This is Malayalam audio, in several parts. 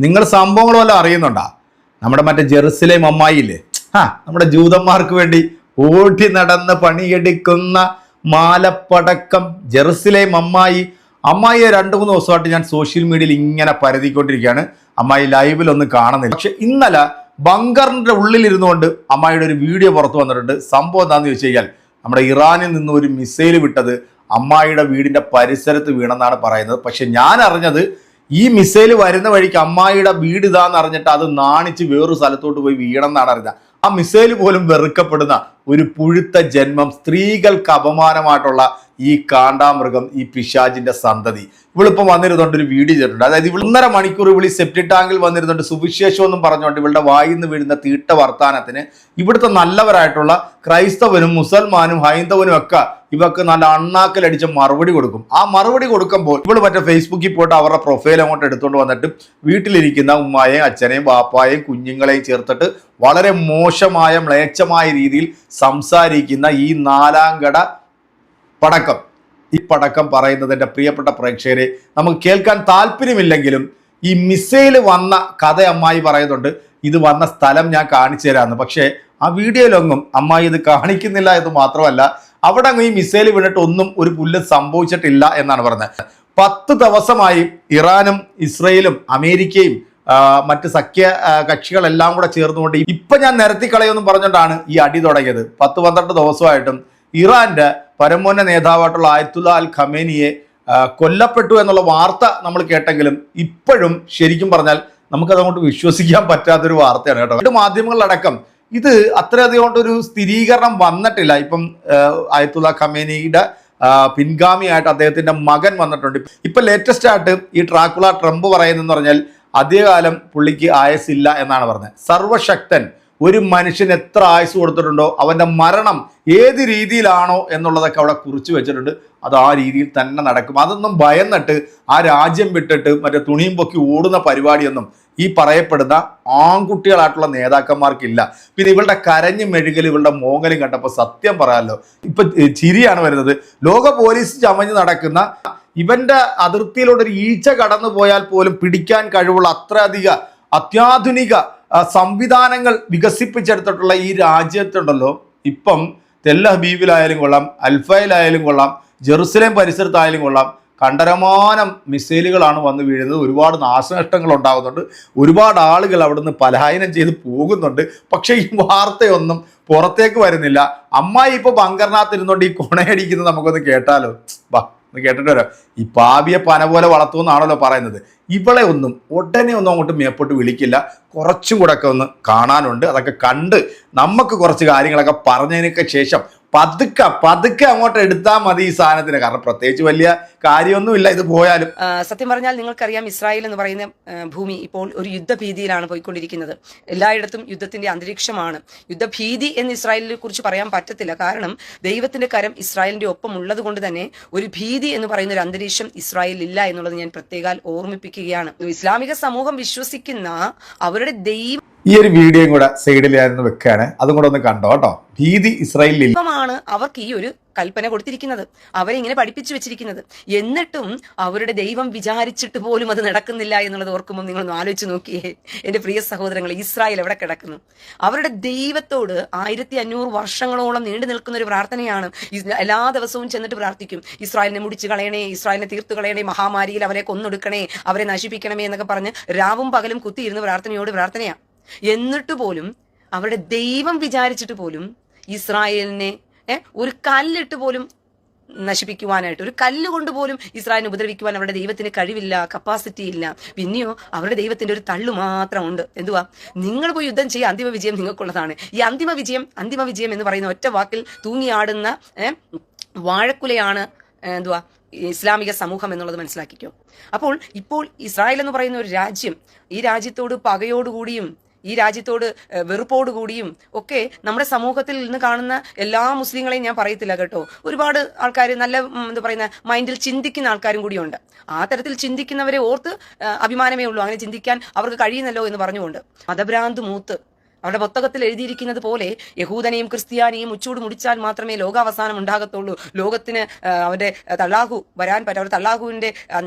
നിങ്ങൾ സംഭവങ്ങൾ വല്ലതും അറിയുന്നുണ്ടാ? നമ്മുടെ മറ്റേ ജെറുസലേം അമ്മായില്ലേ, നമ്മുടെ ജൂതന്മാർക്ക് വേണ്ടി ഓടി നടന്ന് പണിയെടുക്കുന്ന മാലപ്പടക്കം ജെറുസലേം അമ്മായിയെ 2-3 ദിവസമായിട്ട് ഞാൻ സോഷ്യൽ മീഡിയയിൽ ഇങ്ങനെ പരതിക്കൊണ്ടിരിക്കുകയാണ്. അമ്മായി ലൈവിലൊന്നും കാണുന്നില്ല. പക്ഷെ ഇന്നലെ ബങ്കറിന്റെ ഉള്ളിലിരുന്നുകൊണ്ട് അമ്മായിയുടെ ഒരു വീഡിയോ പുറത്തു വന്നിട്ടുണ്ട്. സംഭവം എന്താണെന്ന് ചോദിച്ചു കഴിഞ്ഞാൽ, നമ്മുടെ ഇറാനിൽ നിന്ന് ഒരു മിസൈൽ വിട്ടത് അമ്മായിയുടെ വീടിന്റെ പരിസരത്ത് വീണെന്നാണ് പറയുന്നത്. പക്ഷെ ഞാൻ അറിഞ്ഞത് ഈ മിസൈൽ വരുന്ന വഴിക്ക് അമ്മായിയുടെ വീട് ഇതാന്ന് അറിഞ്ഞിട്ട് അത് നാണിച്ച് വേറൊരു സ്ഥലത്തോട്ട് പോയി വീണെന്നാണ് അറിഞ്ഞത്. ആ മിസൈൽ പോലും വെറുക്കപ്പെടുന്ന ഒരു പുഴുത്ത ജന്മം, സ്ത്രീകൾക്ക് അപമാനമായിട്ടുള്ള ഈ കാണ്ടാമൃഗം, ഈ പിശാചിന്റെ സന്തതി. ഇവളിപ്പം വന്നിരുന്നുണ്ട് ഒരു വീഡിയോ ചെയ്തിട്ടുണ്ട്. അതായത് 1.5 മണിക്കൂർ ഇവളി സെപ്റ്റി ടാങ്കിൽ വന്നിരുന്നുണ്ട് സുവിശേഷം എന്നും പറഞ്ഞുകൊണ്ട് ഇവളുടെ വായിൽ നിന്ന് വീഴുന്ന തീട്ട വർത്താനത്തിന് ഇവിടുത്തെ നല്ലവരായിട്ടുള്ള ക്രൈസ്തവനും മുസൽമാനും ഹൈന്ദവനും ഒക്കെ ഇവക്ക് നല്ല അണ്ണാക്കലടിച്ച മറുപടി കൊടുക്കും. ആ മറുപടി കൊടുക്കുമ്പോൾ ഇവള് മറ്റേ ഫേസ്ബുക്കിൽ പോയിട്ട് അവരുടെ പ്രൊഫൈൽ അങ്ങോട്ട് എടുത്തുകൊണ്ട് വന്നിട്ട് വീട്ടിലിരിക്കുന്ന ഉമ്മായെയും അച്ഛനെയും ബാപ്പായെയും കുഞ്ഞുങ്ങളെയും ചേർത്തിട്ട് വളരെ മോശമായ മ്ലേച്ഛമായ രീതിയിൽ സംസാരിക്കുന്ന ഈ 4ാം കട പടക്കം, ഈ പടക്കം പറയുന്നത് എൻ്റെ പ്രിയപ്പെട്ട പ്രേക്ഷകരെ നമുക്ക് കേൾക്കാൻ താല്പര്യമില്ലെങ്കിലും ഈ മിസൈൽ വന്ന കഥ അമ്മായി പറയുന്നുണ്ട്. ഇത് വന്ന സ്ഥലം ഞാൻ കാണിച്ചു തരാമെന്ന്. പക്ഷേ ആ വീഡിയോയിലൊന്നും അമ്മായി ഇത് കാണിക്കുന്നില്ല എന്ന് മാത്രമല്ല, അവിടെ അങ്ങ് ഈ മിസൈൽ വീണിട്ട് ഒന്നും ഒരു പുല്ല് സംഭവിച്ചിട്ടില്ല എന്നാണ് പറഞ്ഞത്. 10 ദിവസമായി ഇറാനും ഇസ്രയേലും അമേരിക്കയും മറ്റ് സഖ്യ കക്ഷികളെല്ലാം കൂടെ ചേർന്നുകൊണ്ട് ഇപ്പൊ ഞാൻ നിരത്തിക്കളയൊന്നും പറഞ്ഞുകൊണ്ടാണ് ഈ അടി തുടങ്ങിയത്. 10-12 ദിവസമായിട്ടും ഇറാന്റെ പരമോന്നത നേതാവായിട്ടുള്ള ആയത്തുള്ള അൽ ഖമേനിയെ കൊല്ലപ്പെട്ടു എന്നുള്ള വാർത്ത നമ്മൾ കേട്ടെങ്കിലും ഇപ്പോഴും ശരിക്കും പറഞ്ഞാൽ നമുക്കത് അങ്ങോട്ട് വിശ്വസിക്കാൻ പറ്റാത്തൊരു വാർത്തയാണ് കേട്ടോ. മാധ്യമങ്ങളിലടക്കം ഇത് അത്രയധികം കൊണ്ടൊരു സ്ഥിരീകരണം വന്നിട്ടില്ല. ഇപ്പം ആയത്തുള്ള ഖമേനിയുടെ പിൻഗാമിയായിട്ട് അദ്ദേഹത്തിന്റെ മകൻ വന്നിട്ടുണ്ട്. ഇപ്പൊ ലേറ്റസ്റ്റ് ആയിട്ട് ഈ ട്രാക്കുള ട്രംപ് പറയുന്നതെന്ന് പറഞ്ഞാൽ അധികകാലം പുള്ളിക്ക് ആയുസില്ല എന്നാണ് പറഞ്ഞത്. സർവശക്തൻ ഒരു മനുഷ്യന് എത്ര ആയുസ് കൊടുത്തിട്ടുണ്ടോ അവന്റെ മരണം ഏത് രീതിയിലാണോ എന്നുള്ളതൊക്കെ അവിടെ കുറിച്ച് വെച്ചിട്ടുണ്ട്. അത് ആ രീതിയിൽ തന്നെ നടക്കും. അതൊന്നും ഭയന്നിട്ട് ആ രാജ്യം വിട്ടിട്ട് മറ്റേ തുണിയും പൊക്കി ഓടുന്ന പരിപാടിയൊന്നും ഈ പറയപ്പെടുന്ന ആൺകുട്ടികളായിട്ടുള്ള നേതാക്കന്മാർക്കില്ല. പിന്നെ ഇവളുടെ കരഞ്ഞു മെഴുകലും ഇവളുടെ മോങ്ങലും കണ്ടപ്പോൾ സത്യം പറയാമല്ലോ ഇപ്പൊ ചിരിയാണ് വരുന്നത്. ലോക പോലീസ് ചമഞ്ഞ് നടക്കുന്ന ഇവന്റെ അതിർത്തിയിലൂടെ ഒരു ഈച്ച കടന്നു പോയാൽ പോലും പിടിക്കാൻ കഴിവുള്ള അത്രയധികം അത്യാധുനിക സംവിധാനങ്ങൾ വികസിപ്പിച്ചെടുത്തിട്ടുള്ള ഈ രാജ്യത്തുണ്ടല്ലോ, ഇപ്പം തെൽ ഹബീബിലായാലും കൊള്ളാം, അൽഫയിലായാലും കൊള്ളാം, ജെറുസലേം പരിസരത്തായാലും കൊള്ളാം, കണ്ടരമാനം മിസൈലുകളാണ് വന്ന് വീഴുന്നത്. ഒരുപാട് നാശനഷ്ടങ്ങൾ ഉണ്ടാകുന്നുണ്ട്. ഒരുപാട് ആളുകൾ അവിടുന്ന് പലായനം ചെയ്ത് പോകുന്നുണ്ട്. പക്ഷേ ഈ വാർത്തയൊന്നും പുറത്തേക്ക് വരുന്നില്ല. അമ്മായി ഇപ്പൊ ബങ്കറിനകത്ത് ഇരുന്നുകൊണ്ട് ഈ കൊണയടിക്കുന്നത് നമുക്കൊന്ന് കേട്ടാലോ? വാ കേട്ടിട്ട് വരാം. ഈ പാവിയെ പന പോലെ വളർത്തുമെന്നാണല്ലോ പറയുന്നത്. ഇവളെ ഒന്നും ഉടനെ ഒന്നും അങ്ങോട്ട് മേപ്പോട്ട് വിളിക്കില്ല. കുറച്ചും കൂടെ ഒക്കെ ഒന്ന് കാണാനുണ്ട്. അതൊക്കെ കണ്ട് നമുക്ക് കുറച്ച് കാര്യങ്ങളൊക്കെ പറഞ്ഞതിനൊക്കെ ശേഷം പതുക്കെ അങ്ങോട്ട് എടുത്താൽ മതി ഈ സാധനത്തിന്. കാരണം പ്രത്യേകിച്ച് വലിയ കാര്യമൊന്നുമില്ല ഇത് പോയാലും. സത്യം പറഞ്ഞാൽ നിങ്ങൾക്കറിയാം, ഇസ്രായേൽ എന്ന് പറയുന്ന ഭൂമി ഇപ്പോൾ ഒരു യുദ്ധഭീതിയിലാണ് പോയിക്കൊണ്ടിരിക്കുന്നത്. എല്ലായിടത്തും യുദ്ധത്തിന്റെ അന്തരീക്ഷമാണ്. യുദ്ധഭീതി എന്ന് ഇസ്രായേലിനെ കുറിച്ച് പറയാൻ പറ്റത്തില്ല. കാരണം ദൈവത്തിന്റെ കരം ഇസ്രായേലിന്റെ ഒപ്പം ഉള്ളത് കൊണ്ട് തന്നെ ഒരു ഭീതി എന്ന് പറയുന്ന ഒരു അന്തരീക്ഷം ഇസ്രായേലിൽ ഇല്ല എന്നുള്ളത് ഞാൻ പ്രത്യേകം ഓർമ്മിപ്പിക്കുകയാണ്. ഇസ്ലാമിക സമൂഹം വിശ്വസിക്കുന്ന അവരുടെ ഈ ഒരു വീഡിയോയും കൂടെ സൈഡിൽ ഞാനൊന്ന് വെക്കാണ്. അതും കൂടെ ഒന്ന് കണ്ടോ കേട്ടോ. ഭീതി ഇസ്രായേലിൽ ാണ് അവർക്ക് ഈ ഒരു കൽപ്പന കൊടുത്തിരിക്കുന്നത്, അവരെ ഇങ്ങനെ പഠിപ്പിച്ചു വെച്ചിരിക്കുന്നത്. എന്നിട്ടും അവരുടെ ദൈവം വിചാരിച്ചിട്ട് പോലും അത് നടക്കുന്നില്ല എന്നുള്ളത് ഓർക്കുമ്പോൾ നിങ്ങളൊന്ന് ആലോചിച്ച് നോക്കിയേ എൻ്റെ പ്രിയ സഹോദരങ്ങൾ. ഇസ്രായേൽ എവിടെ കിടക്കുന്നു? അവരുടെ ദൈവത്തോട് 1500 വർഷങ്ങളോളം നീണ്ടു നിൽക്കുന്ന ഒരു പ്രാർത്ഥനയാണ്. എല്ലാ ദിവസവും ചെന്നിട്ട് പ്രാർത്ഥിക്കും, ഇസ്രായേലിനെ മുടിച്ചു കളയണേ, ഇസ്രായേലിനെ തീർത്തു കളയണേ, മഹാമാരിയിൽ അവരെ കൊന്നൊടുക്കണേ, അവരെ നശിപ്പിക്കണമേ എന്നൊക്കെ പറഞ്ഞ് രാവും പകലും കുത്തിയിരുന്ന് പ്രാർത്ഥനയാണ്. എന്നിട്ട് പോലും അവരുടെ ദൈവം വിചാരിച്ചിട്ട് പോലും ഇസ്രായേലിനെ ഒരു കല്ലിട്ട് പോലും നശിപ്പിക്കുവാനായിട്ട്, ഒരു കല്ല് കൊണ്ട് പോലും ഇസ്രായേലിനെ ഉപദ്രവിക്കുവാൻ അവരുടെ ദൈവത്തിന് കഴിവില്ല, കപ്പാസിറ്റി ഇല്ല. പിന്നെയോ അവരുടെ ദൈവത്തിന്റെ ഒരു തള്ളു മാത്രമുണ്ട്. എന്തുവാ? നിങ്ങൾ പോയി യുദ്ധം ചെയ്യുക, അന്തിമ വിജയം നിങ്ങൾക്കുള്ളതാണ്. ഈ അന്തിമ വിജയം എന്ന് പറയുന്ന ഒറ്റ വാക്കിൽ തൂങ്ങിയാടുന്ന വാഴക്കുലയാണ് എന്തുവാ ഇസ്ലാമിക സമൂഹം എന്നുള്ളത് മനസ്സിലാക്കിക്കോ. അപ്പോൾ ഇപ്പോൾ ഇസ്രായേൽ എന്ന് പറയുന്ന ഒരു രാജ്യം, ഈ രാജ്യത്തോട് പകയോടുകൂടിയും ഈ രാജ്യത്തോട് വെറുപ്പോടുകൂടിയും ഒക്കെ നമ്മുടെ സമൂഹത്തിൽ നിന്ന് കാണുന്ന എല്ലാ മുസ്ലിങ്ങളെയും ഞാൻ പറയത്തില്ല കേട്ടോ. ഒരുപാട് ആൾക്കാർ നല്ല എന്താ പറയുന്ന മൈൻഡിൽ ചിന്തിക്കുന്ന ആൾക്കാരും കൂടിയുണ്ട്. ആ തരത്തിൽ ചിന്തിക്കുന്നവരെ ഓർത്ത് അഭിമാനമേ ഉള്ളൂ. അങ്ങനെ ചിന്തിക്കാൻ അവർക്ക് കഴിയുന്നല്ലോ എന്ന് പറഞ്ഞുകൊണ്ട് മതഭ്രാന്ത് മൂത്ത് അവരുടെ പുസ്തകത്തിൽ എഴുതിയിരിക്കുന്നത് പോലെ യഹൂദനെയും ക്രിസ്ത്യാനിയും ഉച്ചൂട് മുടിച്ചാൽ മാത്രമേ ലോകാവസാനം ഉണ്ടാകത്തുള്ളൂ, ലോകത്തിന് അവരുടെ തള്ളാഹു വരാൻ അവരുടെ തള്ളാഹുവിന്റെ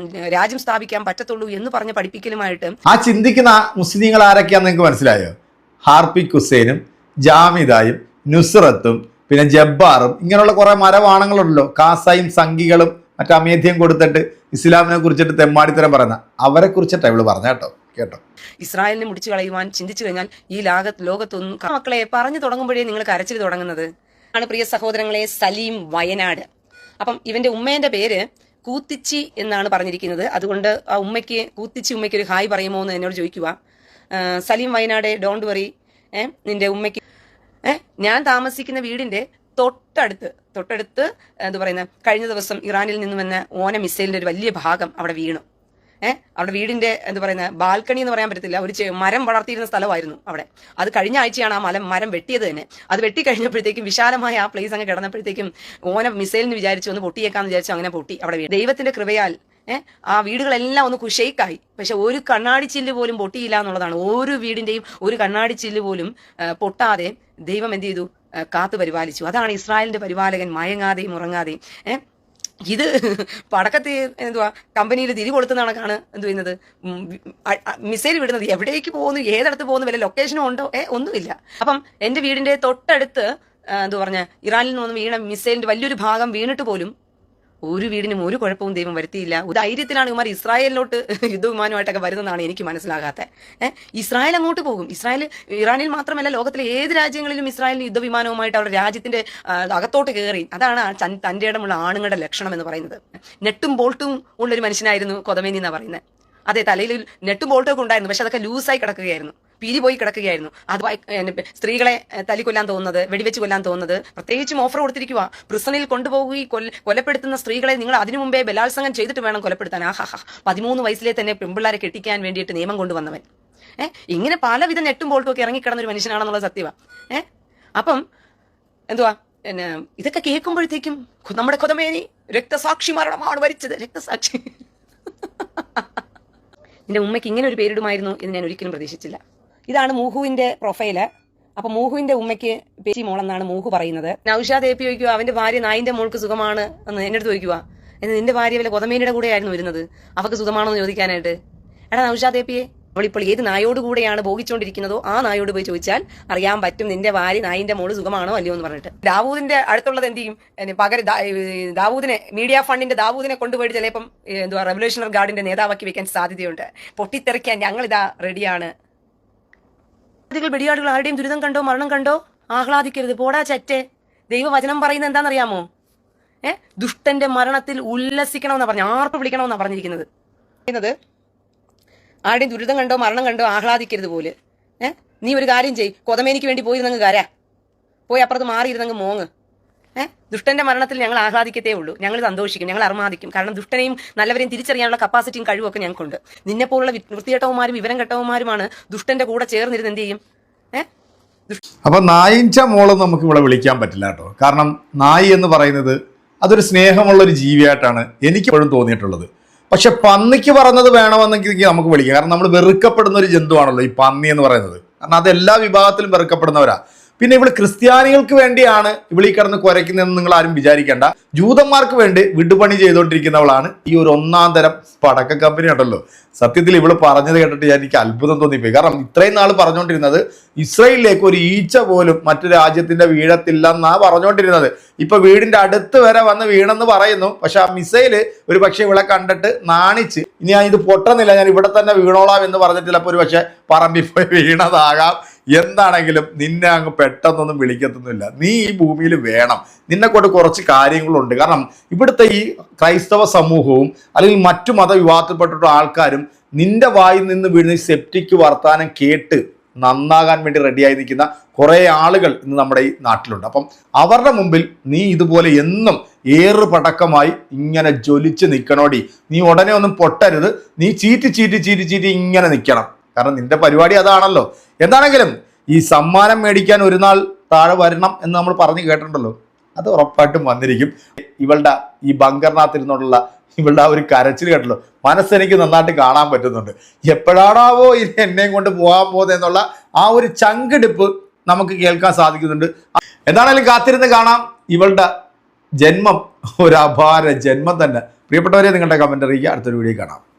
രാജ്യം സ്ഥാപിക്കാൻ പറ്റത്തുള്ളൂ എന്ന് പറഞ്ഞ് പഠിപ്പിക്കലുമായിട്ട് ആ ചിന്തിക്കുന്ന മുസ്ലിങ്ങൾ ആരൊക്കെയാന്ന് നിങ്ങൾക്ക് മനസ്സിലായോ? ഹാർപ്പിക് ഹുസൈനും ജാമിദായും നുസ്രത്തും പിന്നെ ജബ്ബാറും ഇങ്ങനെയുള്ള കുറെ മരവാണങ്ങളുണ്ടല്ലോ, കാസായും സംഘികളും മറ്റു അമേധ്യം കൊടുത്തിട്ട് ഇസ്ലാമിനെ കുറിച്ചിട്ട് തെമ്മാടിത്തരം പറയുന്ന അവരെ കുറിച്ചിട്ടാണ് ഇവള് പറഞ്ഞ കേട്ടോ. ഇസ്രായേലിനെ മുടിച്ചു കളയുവാൻ ചിന്തിച്ചു കഴിഞ്ഞാൽ ഈ ലോകത്തൊന്നും മക്കളെ പറഞ്ഞു തുടങ്ങുമ്പോഴേ നിങ്ങൾ കരച്ചിൽ തുടങ്ങുന്നത് ആണ്. പ്രിയ സഹോദരങ്ങളെ, സലീം വയനാട്. അപ്പം ഇവന്റെ ഉമ്മേന്റെ പേര് കൂത്തിച്ചി എന്നാണ് പറഞ്ഞിരിക്കുന്നത്. അതുകൊണ്ട് ആ കൂത്തിച്ചി ഉമ്മയ്ക്ക് ഒരു ഹായ് പറയുമോ എന്ന് എന്നോട് ചോദിക്കുക. സലീം വയനാട്, ഡോണ്ട് വറി, നിന്റെ ഉമ്മയ്ക്ക് ഞാൻ താമസിക്കുന്ന വീടിന്റെ തൊട്ടടുത്ത് എന്താ പറയുന്നത്, കഴിഞ്ഞ ദിവസം ഇറാനിൽ നിന്ന് വന്ന ഓന മിസൈലിന്റെ ഒരു വലിയ ഭാഗം അവിടെ വീണു. അവിടെ വീടിന്റെ എന്താ പറയുന്നത് ബാൽക്കണി എന്ന് പറയാൻ പറ്റത്തില്ല, ഒരു മരം വളർത്തിയിരുന്ന സ്ഥലമായിരുന്നു അവിടെ. അത് കഴിഞ്ഞ ആഴ്ചയാണ് ആ മരം വെട്ടിയത് തന്നെ. അത് വെട്ടി കഴിഞ്ഞപ്പോഴത്തേക്കും വിശാലമായ ആ പ്ലേസ് അങ്ങ് കിടന്നപ്പോഴത്തേക്കും ഓന മിസൈലിന് വിചാരിച്ചു ഒന്ന് പൊട്ടിയേക്കാന്ന് വിചാരിച്ചു, അങ്ങനെ പൊട്ടി അവിടെ വീട്. ദൈവത്തിന്റെ കൃപയാൽ ആ വീടുകളെല്ലാം ഒന്ന് കുഷേക്കായി. പക്ഷെ ഒരു കണ്ണാടി ചില്ല് പോലും പൊട്ടിയില്ല എന്നുള്ളതാണ്. ഓരോ വീടിന്റെയും ഒരു കണ്ണാടി ചില്ല് പോലും പൊട്ടാതെ ദൈവം എന്ത് ചെയ്തു? കാത്തു പരിപാലിച്ചു. അതാണ് ഇസ്രായേലിന്റെ പരിപാലകൻ, മയങ്ങാതെയും ഉറങ്ങാതെയും. ഇത് പടക്കത്തിൽ കമ്പനിയിൽ തിരി കൊളുത്തുന്ന കണക്കാണ് എന്ത് ചെയ്യുന്നത്, മിസൈൽ വിടുന്നത്. എവിടേക്ക് പോകുന്നു, ഏതടുത്ത് പോകുന്നു, വല്ല ലൊക്കേഷനും ഉണ്ടോ? ഒന്നുമില്ല. അപ്പം എന്റെ വീടിന്റെ തൊട്ടടുത്ത് ഇറാനിൽ നിന്ന് വീണ മിസൈലിന്റെ വലിയൊരു ഭാഗം വീണിട്ട് പോലും ഒരു വീടിനും ഒരു കുഴപ്പവും ദൈവം വരുത്തിയില്ല. ധൈര്യത്തിലാണ് ഇവന്മാർ ഇസ്രായേലിലോട്ട് യുദ്ധവിമാനമായിട്ടൊക്കെ വരുന്നതാണ് എനിക്ക് മനസ്സിലാകാത്ത. ഇസ്രായേൽ അങ്ങോട്ട് പോകും. ഇറാനിൽ മാത്രമല്ല, ലോകത്തിലെ ഏത് രാജ്യങ്ങളിലും ഇസ്രായേലിന് യുദ്ധവിമാനവുമായിട്ട് അവരുടെ രാജ്യത്തിന്റെ അകത്തോട്ട് കയറി. അതാണ് തന്റെ ഇടമുള്ള ആണുങ്ങളുടെ ലക്ഷണം എന്ന് പറയുന്നത്. നെട്ടും ബോൾട്ടും ഉള്ളൊരു മനുഷ്യനായിരുന്നു കൊതമേനി എന്നാ പറയുന്നത്. അതെ, തലയിൽ നെട്ടും ബോൾട്ടും ഒക്കെ ഉണ്ടായിരുന്നു, പക്ഷെ അതൊക്കെ ലൂസായി കിടക്കുകയായിരുന്നു, പിരി പോയി കിടക്കുകയായിരുന്നു. അത് സ്ത്രീകളെ തല്ലിക്കൊല്ലാൻ തോന്നുന്നത്, വെടിവെച്ച് കൊല്ലാൻ തോന്നുന്നത്, പ്രത്യേകിച്ചും ഓഫർ കൊടുത്തിരിക്കുക. പ്രിസണിൽ കൊണ്ടുപോയി കൊലപ്പെടുത്തുന്ന സ്ത്രീകളെ നിങ്ങൾ അതിനു മുമ്പേ ബലാത്സംഗം ചെയ്തിട്ട് വേണം കൊലപ്പെടുത്താൻ. 13 വയസ്സിലെ തന്നെ പെൺപിള്ളാരെ കെട്ടിക്കാൻ വേണ്ടിയിട്ട് നിയമം കൊണ്ടുവന്നവൻ. ഇങ്ങനെ പലവിധ നെട്ടും ബോൾട്ടും ഒക്കെ ഇറങ്ങിക്കിടന്ന ഒരു മനുഷ്യനാണെന്നുള്ള സത്യമാണ്. അപ്പം ഇതൊക്കെ കേൾക്കുമ്പോഴത്തേക്കും നമ്മുടെ കൊതമേനി രക്തസാക്ഷി മരണമാണ് വരിച്ചത്, രക്തസാക്ഷി. എന്റെ ഉമ്മയ്ക്ക് ഇങ്ങനെ ഒരു പേരിടുമായിരുന്നു എന്ന് ഞാൻ ഒരിക്കലും പ്രതീക്ഷിച്ചില്ല. ഇതാണ് മൂഹുവിന്റെ പ്രൊഫൈല്. അപ്പൊ മൂഹുവിന്റെ ഉമ്മയ്ക്ക് പേച്ചി മോളെന്നാണ് മൂഹു പറയുന്നത്. നൗഷാദ് ഏപ്പി ചോദിക്കുക, അവന്റെ ഭാര്യ നായിന്റെ മോൾക്ക് സുഖമാണ് എന്ന് എന്റെ അടുത്ത് ചോദിക്കുക. എന്ന് നിന്റെ ഭാര്യ വല്ല കൊതമേനിയുടെ കൂടെ ആയിരുന്നു വരുന്നത്, അവർക്ക് സുഖമാണോ എന്ന് ചോദിക്കാനായിട്ട്. എടാ നൗഷാദ് ഏപ്പിയെ, അവളിപ്പോൾ ഏത് നായോട് കൂടെയാണ് ഭോഗിച്ചുകൊണ്ടിരിക്കുന്നതോ ആ നായോട് പോയി ചോദിച്ചാൽ അറിയാൻ പറ്റും നിന്റെ ഭാര്യ നായിന്റെ മോള് സുഖമാണോ അല്ലയോ എന്ന് പറഞ്ഞിട്ട്. ദാവൂദിന്റെ അടുത്തുള്ളത് എന്ത് ചെയ്യും? ദാവൂദിനെ, മീഡിയ ഫണ്ടിന്റെ ദാവൂദിനെ കൊണ്ടുപോയിട്ട് ചിലപ്പം റെവല്യൂഷണറി ഗാർഡിന്റെ നേതാവാക്കി വെക്കാൻ സാധ്യതയുണ്ട്. പൊട്ടിത്തെറിക്കാൻ ഞങ്ങളിതാ റെഡിയാണ്. വെടിയാടുകൾ ആരുടെയും ദുരിതം കണ്ടോ മരണം കണ്ടോ ആഹ്ലാദിക്കരുത്, പോടാ ചറ്റെ. ദൈവവചനം പറയുന്നത് എന്താണെന്നറിയാമോ? ദുഷ്ടന്റെ മരണത്തിൽ ഉല്ലസിക്കണമെന്നാ പറഞ്ഞു, ആർപ്പ് വിളിക്കണമെന്നാ പറഞ്ഞിരിക്കുന്നത്. ആരുടെയും ദുരിതം കണ്ടോ മരണം കണ്ടോ ആഹ്ലാദിക്കരുത് പോലെ. നീ ഒരു കാര്യം ചെയ്യ്, കൊതമേനിക്ക് വേണ്ടി പോയിരുന്നങ്ങ് കര, പോയി അപ്പുറത്ത് മാറിയിരുന്നങ്ങ് മോങ്ങ്. ദുഷ്ടന്റെ മരണത്തിൽ ഞങ്ങൾ ആഹ്ലാദിക്കത്തേ ഉള്ളൂ, ഞങ്ങൾ സന്തോഷിക്കും, ഞങ്ങൾ അർമാദിക്കും. കാരണം ദുഷ്ടനെയും നല്ലവരെയും തിരിച്ചറിയാനുള്ള കപ്പാസിറ്റിയും കഴിവൊക്കെ ഞങ്ങൾക്കുണ്ട്. നിന്നെപ്പോലുള്ള വൃത്തികെട്ടവന്മാരും വിവരം കെട്ടവന്മാരുമാണ് ദുഷ്ടന്റെ കൂടെ ചേർന്നിരുന്ന് എന്ത് ചെയ്യും? അപ്പൊ നായിഞ്ച മോള് നമുക്ക് ഇവിടെ വിളിക്കാൻ പറ്റില്ല കേട്ടോ. കാരണം നായി എന്ന് പറയുന്നത് അതൊരു സ്നേഹമുള്ള ഒരു ജീവിയായിട്ടാണ് എനിക്ക് എപ്പോഴും തോന്നിയിട്ടുള്ളത്. പക്ഷെ പന്നിക്ക് പറഞ്ഞത് വേണമെന്നെങ്കിൽ നമുക്ക് വിളിക്കാം. കാരണം നമ്മൾ വെറുക്കപ്പെടുന്ന ഒരു ജന്തുവാണല്ലോ ഈ പന്നി എന്ന് പറയുന്നത്. കാരണം അത് എല്ലാ വിഭാഗത്തിലും വെറുക്കപ്പെടുന്നവരാ. പിന്നെ ഇവിടെ ക്രിസ്ത്യാനികൾക്ക് വേണ്ടിയാണ് ഇവിളീ കിടന്ന് കുരയ്ക്കുന്നതെന്ന് നിങ്ങൾ ആരും വിചാരിക്കേണ്ട. ജൂതന്മാർക്ക് വേണ്ടി വിടുപണി ചെയ്തുകൊണ്ടിരിക്കുന്നവളാണ് ഈ ഒരു ഒന്നാം തരം പടക്ക കമ്പനി ഉണ്ടല്ലോ. സത്യത്തിൽ ഇവള് പറഞ്ഞത് കേട്ടിട്ട് എനിക്ക് അത്ഭുതം തോന്നിപ്പോയി. കാരണം ഇത്രയും നാൾ പറഞ്ഞുകൊണ്ടിരുന്നത് ഇസ്രായേലിലേക്ക് ഒരു ഈച്ച പോലും മറ്റു രാജ്യത്തിന്റെ വീഴത്തില്ലെന്നാ പറഞ്ഞുകൊണ്ടിരുന്നത്. ഇപ്പൊ വീടിന്റെ അടുത്ത് വരെ വന്ന് വീണെന്ന് പറയുന്നു. പക്ഷെ ആ മിസൈല് ഒരു പക്ഷെ ഇവളെ കണ്ടിട്ട് നാണിച്ച് ഇനി ഞാൻ ഇത് പൊട്ടുന്നില്ല, ഞാൻ ഇവിടെ തന്നെ വീണോളാം എന്ന് പറഞ്ഞിട്ട് ചിലപ്പോൾ ഒരു പക്ഷെ പറമ്പിൽ പോയി വീണതാകാം. എന്താണെങ്കിലും നിന്നെ അങ്ങ് പെട്ടെന്നൊന്നും വിളിക്കത്തൊന്നുമില്ല. നീ ഈ ഭൂമിയിൽ വേണം, നിന്നെ കൊണ്ട് കുറച്ച് കാര്യങ്ങളുണ്ട്. കാരണം ഇവിടുത്തെ ഈ ക്രൈസ്തവ സമൂഹവും അല്ലെങ്കിൽ മറ്റു മതവിഭാഗത്തിൽപ്പെട്ടിട്ടുള്ള ആൾക്കാരും നിന്റെ വായിൽ നിന്ന് വീഴുന്ന സെപ്റ്റിക് വർത്താനം കേട്ട് നന്നാകാൻ വേണ്ടി റെഡിയായി നിൽക്കുന്ന കുറേ ആളുകൾ ഇന്ന് നമ്മുടെ ഈ നാട്ടിലുണ്ട്. അപ്പം അവരുടെ മുമ്പിൽ നീ ഇതുപോലെ എന്നും ഏറ് പടക്കമായി ഇങ്ങനെ ജ്വലിച്ച് നിൽക്കണോടി. നീ ഉടനെ ഒന്നും പൊട്ടരുത്, നീ ചീറ്റി ഇങ്ങനെ നിൽക്കണം. കാരണം നിന്റെ പരിപാടി അതാണല്ലോ. എന്താണെങ്കിലും ഈ സമ്മാനം മേടിക്കാൻ ഒരു നാൾ താഴെ വരണം എന്ന് നമ്മൾ പറഞ്ഞു കേട്ടിട്ടുണ്ടല്ലോ, അത് ഉറപ്പായിട്ടും വന്നിരിക്കും. ഇവളുടെ ഈ ബങ്കറിനകത്തിരുന്നുള്ള ഇവളുടെ ആ ഒരു കരച്ചിൽ കേട്ടല്ലോ, മനസ്സെനിക്ക് നന്നായിട്ട് കാണാൻ പറ്റുന്നുണ്ട്. എപ്പോഴാണാവോ ഇനി എന്നെയും കൊണ്ട് പോകാൻ പോകുന്നത് എന്നുള്ള ആ ഒരു ചങ്കെടുപ്പ് നമുക്ക് കേൾക്കാൻ സാധിക്കുന്നുണ്ട്. എന്താണേലും കാത്തിരുന്ന് കാണാം. ഇവളുടെ ജന്മം ഒരു അപാര ജന്മം തന്നെ. പ്രിയപ്പെട്ടവരെ, നിങ്ങളുടെ കമന്റ് അറിയിക്കുക. അടുത്തൊരു വീഡിയോ കാണാം.